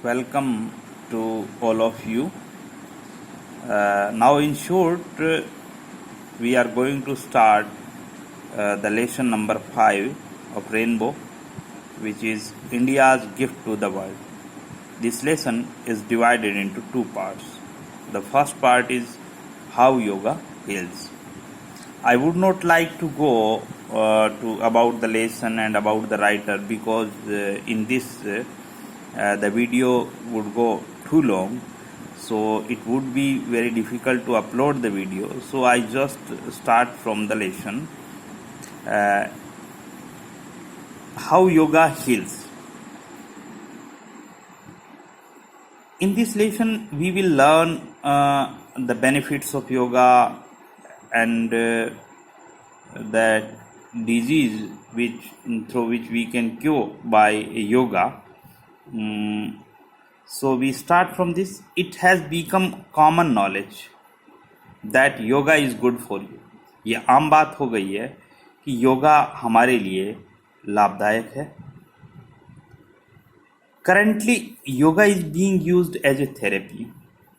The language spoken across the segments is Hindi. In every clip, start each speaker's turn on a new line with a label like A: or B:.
A: Welcome to all of you. Now, in short, we are going to start the lesson number 5 of Rainbow, which is India's gift to the world. This lesson is divided into two parts. The first part is how yoga heals. I would not like to go to about the lesson and about the writer because in this the video would go too long, so it would be very difficult to upload the video. So I just start from the lesson. How yoga heals. In this lesson, we will learn the benefits of yoga and the disease through which we can cure by yoga. So we start from this. It has become common knowledge that yoga is good for you. ये आम बात हो गई है कि योगा हमारे लिए लाभदायक है. Currently, yoga is being used as a therapy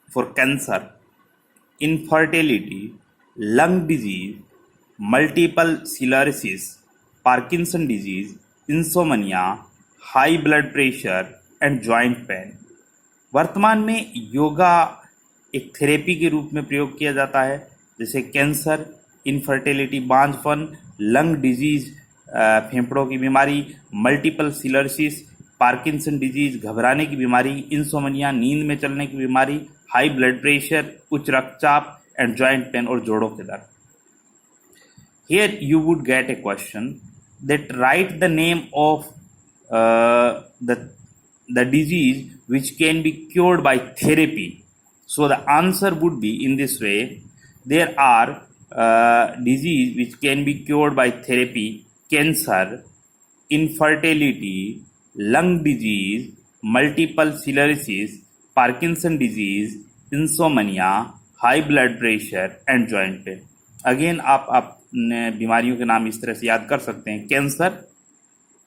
A: for cancer, infertility, lung disease, multiple sclerosis, Parkinson disease, insomnia, high blood pressure and joint pain. वर्तमान में योगा एक थेरेपी के रूप में प्रयोग किया जाता है, जैसे कैंसर, इनफर्टिलिटी बांझपन, लंग डिजीज फेफड़ों की बीमारी, मल्टीपल स्क्लेरोसिस, पार्किंसन डिजीज घबराने की बीमारी, इंसोमनिया नींद में चलने की बीमारी, हाई ब्लड प्रेशर उच्च रक्तचाप एंड जॉइंट पेन और जोड़ों के दर्द. Here you would get a question that write the name of the disease which can be cured by therapy. So the answer would be in this way. There are disease which can be cured by therapy: cancer, infertility, lung disease, multiple sclerosis, Parkinson disease, insomnia, high blood pressure and joint pain. Again आप बीमारियों के नाम इस तरह से याद कर सकते हैं: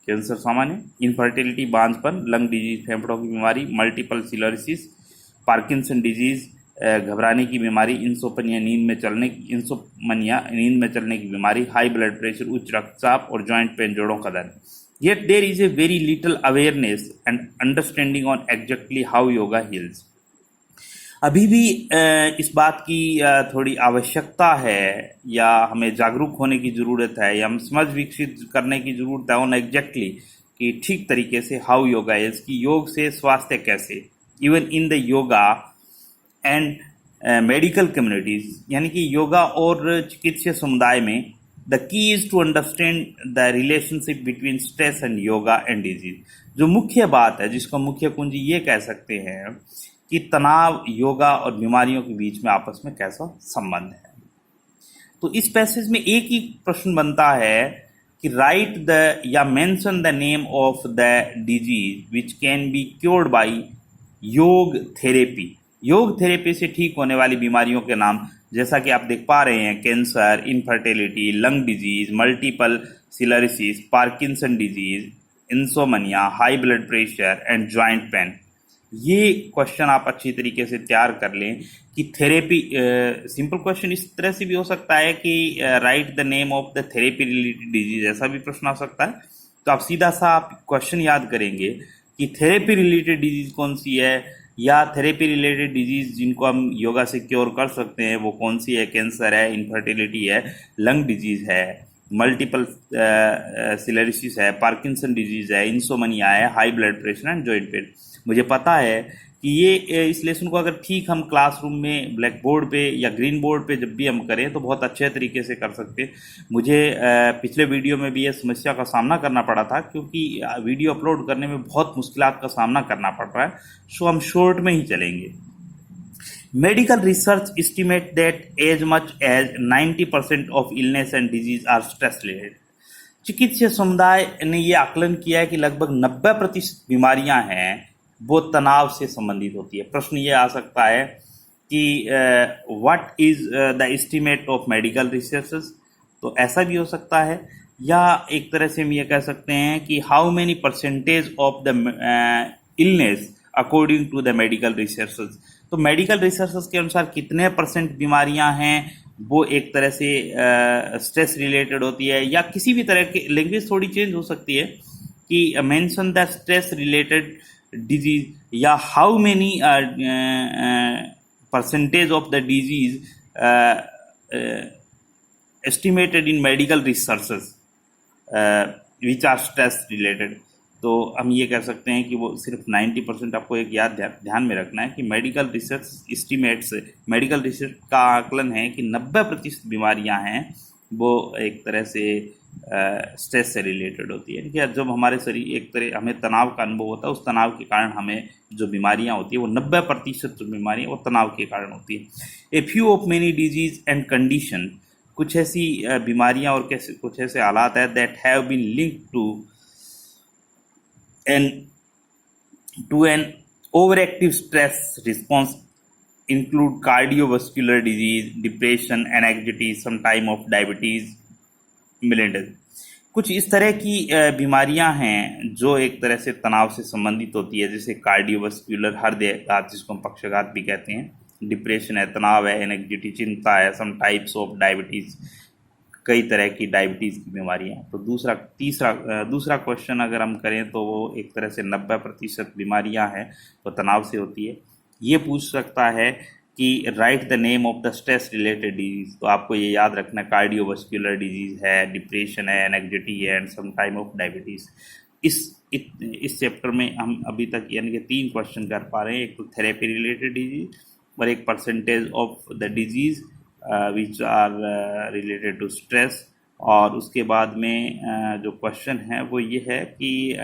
A: कैंसर सामान्य, इनफर्टिलिटी बांझपन, लंग डिजीज फेफड़ों की बीमारी, मल्टीपल स्क्लेरोसिस, पार्किंसन डिजीज घबराने की बीमारी, इंसोमनिया नींद में चलने की बीमारी, हाई ब्लड प्रेशर उच्च रक्तचाप और जॉइंट पेन जोड़ों का दर्द. Yet there is a very little awareness and understanding on exactly how yoga heals. अभी भी इस बात की थोड़ी आवश्यकता है या हमें जागरूक होने की ज़रूरत है या हम समझ विकसित करने की ज़रूरत है ऑन एग्जैक्टली कि ठीक तरीके से हाउ योगा इज, कि योग से स्वास्थ्य कैसे. Even in the yoga and medical communities, यानी कि योगा और चिकित्सीय समुदाय में the key is to understand the relationship between stress and yoga and disease. जो मुख्य बात है, जिसको मुख्य कुंजी ये कह सकते हैं कि तनाव, योगा और बीमारियों के बीच में आपस में कैसा संबंध है. तो इस पैसेज में एक ही प्रश्न बनता है कि राइट द या mention the name of the disease which can be cured by योग थेरेपी. योग थेरेपी से ठीक होने वाली बीमारियों के नाम, जैसा कि आप देख पा रहे हैं: cancer, infertility, lung disease, multiple sclerosis, Parkinson disease, insomnia, high blood pressure and joint pain. ये क्वेश्चन आप अच्छी तरीके से तैयार कर लें कि थेरेपी. सिंपल क्वेश्चन इस तरह से भी हो सकता है कि write the name of the therapy related disease, ऐसा भी प्रश्न आ सकता है. तो आप सीधा सा आप क्वेश्चन याद करेंगे कि थेरेपी रिलेटेड डिजीज कौन सी है, या थेरेपी रिलेटेड डिजीज जिनको हम योगा से क्योर कर सकते हैं वो कौन सी है. कैंसर है, इनफर्टिलिटी है, लंग डिजीज है, मल्टीपल स्क्लेरोसिस है, पार्किंसन डिजीज है, इंसोमनिया है, high blood pressure and joint pain. मुझे पता है कि ये इस लेसन को अगर ठीक हम क्लासरूम में ब्लैक बोर्ड पे या ग्रीन बोर्ड पे जब भी हम करें तो बहुत अच्छे तरीके से कर सकते हैं. मुझे पिछले वीडियो में भी ये समस्या का सामना करना पड़ा था, क्योंकि वीडियो अपलोड करने में बहुत मुश्किलात का सामना करना पड़ रहा है. सो हम शॉर्ट में ही चलेंगे. Medical research estimate that as much as 90% of illness and disease are stress related. चिकित्सीय समुदाय ने ये आकलन किया है कि लगभग 90% बीमारियां हैं वो तनाव से संबंधित होती है. प्रश्न ये आ सकता है कि what is the estimate of medical researches. तो ऐसा भी हो सकता है, या एक तरह से हम ये कह सकते हैं कि how many percentage of the illness according to the medical researches. तो मेडिकल रिसर्चेस के अनुसार कितने % बीमारियां हैं वो एक तरह से स्ट्रेस रिलेटेड होती है, या किसी भी तरह की लैंग्वेज थोड़ी चेंज हो सकती है कि mention the stress related disease, या how many percentage of the disease estimated in medical researches which are stress related। तो हम ये कह सकते हैं कि वो सिर्फ 90%। आपको एक याद ध्यान में रखना है कि medical research estimates, medical research का आकलन है कि 90% बीमारियां हैं वो एक तरह से स्ट्रेस से रिलेटेड होती है। कि जब हमारे शरीर एक तरह हमें तनाव का अनुभव होता है, उस तनाव के कारण हमें जो बीमारियां होती है वो 90% जो बीमारियां वो तनाव के कारण होती है। A few of many disease and condition, कुछ ऐसी बीमारियां और कैसे कुछ ऐसे हालात है that have been linked to an overactive stress response include cardiovascular disease, depression, anxiety, some time of diabetes mellitus। कुछ इस तरह की बीमारियां हैं जो एक तरह से तनाव से संबंधित होती है, जैसे कार्डियोवास्कुलर हृदय घात जिसको हम पक्षाघात भी कहते हैं, डिप्रेशन है, तनाव है, एंग्जाइटी चिंता है, सम टाइप्स ऑफ डायबिटीज, कई तरह की डायबिटीज़ की बीमारियां। तो दूसरा क्वेश्चन अगर हम करें तो वो एक तरह से 90% बीमारियां हैं तो तनाव से होती है। ये पूछ सकता है कि write the name of the stress related disease, तो आपको ये याद रखना कार्डियोवास्कुलर डिजीज है, डिप्रेशन है, एंग्जाइटी है and some time of diabetes. इस चैप्टर में हम अभी तक यानी कि 3 क्वेश्चन कर पा रहे हैं, एक तो थेरेपी रिलेटेड डिजीज और एक percentage of the disease which are related to stress, और उसके बाद में जो क्वेश्चन है वो ये है कि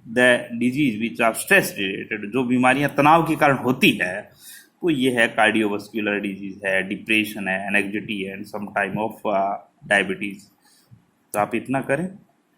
A: the disease which are stress related, जो बीमारियां तनाव के कारण होती है वो ये है कार्डियोवास्कुलर डिजीज है, डिप्रेशन है, एंग्जाइटी है and some time of diabetes. तो आप इतना करें।